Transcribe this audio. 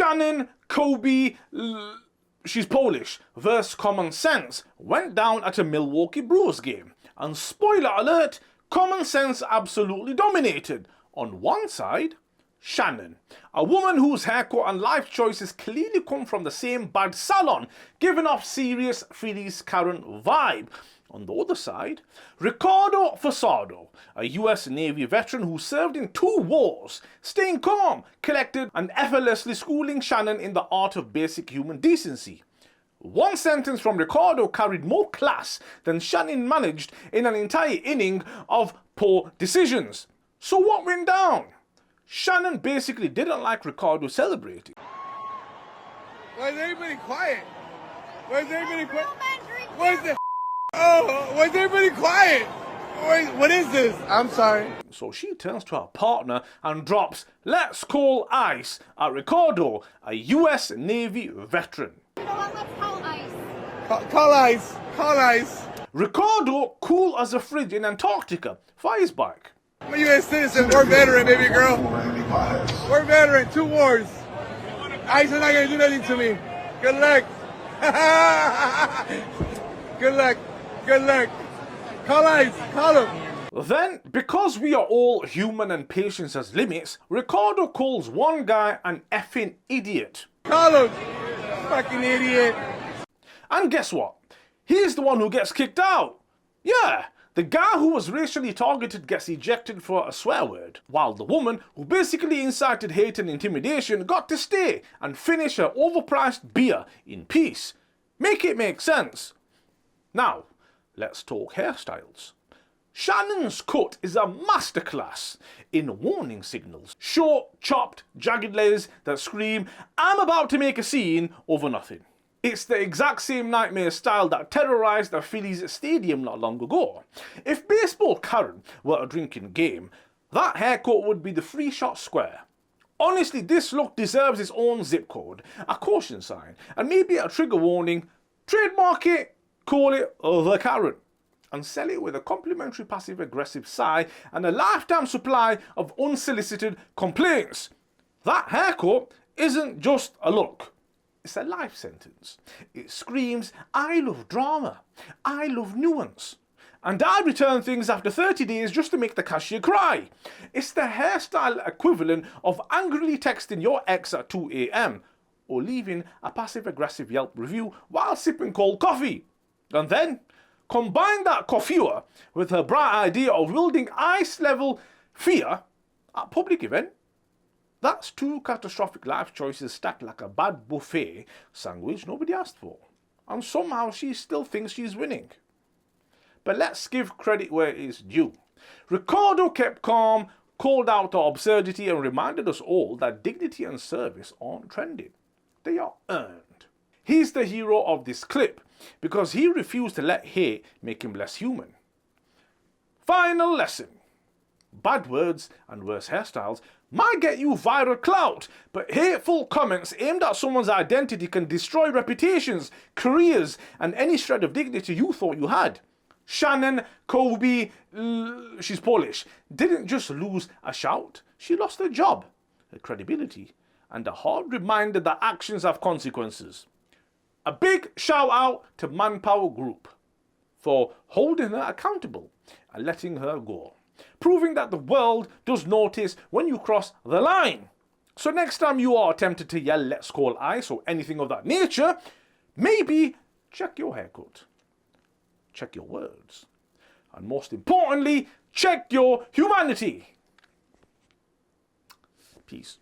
Shannon she's Polish, versus Common Sense went down at a Milwaukee Brewers game. And spoiler alert, Common Sense absolutely dominated. On one side, Shannon, a woman whose haircut and life choices clearly come from the same bad salon, giving off serious Phillies Karen vibe. On the other side, Ricardo Fosado, a US Navy veteran who served in 2 wars, staying calm, collected, and effortlessly schooling Shannon in the art of basic human decency. One sentence from Ricardo carried more class than Shannon managed in an entire inning of poor decisions. So what went down? Shannon basically didn't like Ricardo celebrating. Why is everybody quiet? Why is everybody quiet? What is the Oh, why is everybody quiet? What is this? I'm sorry. So she turns to her partner and drops, "Let's call ICE" at Ricardo, a US Navy veteran. You know what? Let's call ICE. Call ICE. Call ICE. Ricardo, cool as a fridge in Antarctica, fires back. I'm a US citizen. We're veteran, baby girl. We're veteran. 2 wars. ICE is not going to do nothing to me. Good luck. Good luck. Good luck. Call ICE. Call him. Then, because we are all human and patience has limits, Ricardo calls one guy an effing idiot. Call him. Fucking idiot. And guess what? He's the one who gets kicked out. Yeah, the guy who was racially targeted gets ejected for a swear word, while the woman who basically incited hate and intimidation got to stay and finish her overpriced beer in peace. Make it make sense. Now, let's talk hairstyles. Shannon's cut is a masterclass in warning signals. Short, chopped, jagged layers that scream, "I'm about to make a scene," over nothing. It's the exact same nightmare style that terrorized the Phillies stadium not long ago. If baseball Karen were a drinking game, that haircut would be the 3-shot square. Honestly, this look deserves its own zip code, a caution sign, and maybe a trigger warning. Trademark it, call it the Karen, and sell it with a complimentary passive-aggressive sigh and a lifetime supply of unsolicited complaints. That haircut isn't just a look. It's a life sentence. It screams, "I love drama. I love nuance. And I return things after 30 days just to make the cashier cry." It's the hairstyle equivalent of angrily texting your ex at 2 a.m. or leaving a passive-aggressive Yelp review while sipping cold coffee. And then, combine that coiffure with her bright idea of wielding ice-level fear at public event. That's 2 catastrophic life choices stacked like a bad buffet sandwich nobody asked for. And somehow she still thinks she's winning. But let's give credit where it's due. Ricardo kept calm, called out the absurdity, and reminded us all that dignity and service aren't trending. They are earned. He's the hero of this clip because he refused to let hate make him less human. Final lesson. Bad words and worse hairstyles might get you viral clout, but hateful comments aimed at someone's identity can destroy reputations, careers, and any shred of dignity you thought you had. Shannon she's Polish, didn't just lose a shout, she lost her job, her credibility, and a hard reminder that actions have consequences. A big shout out to ManpowerGroup for holding her accountable and letting her go, proving that the world does notice when you cross the line. So next time you are tempted to yell "Let's call ICE" or anything of that nature, maybe check your haircut, check your words, and most importantly, check your humanity. Peace.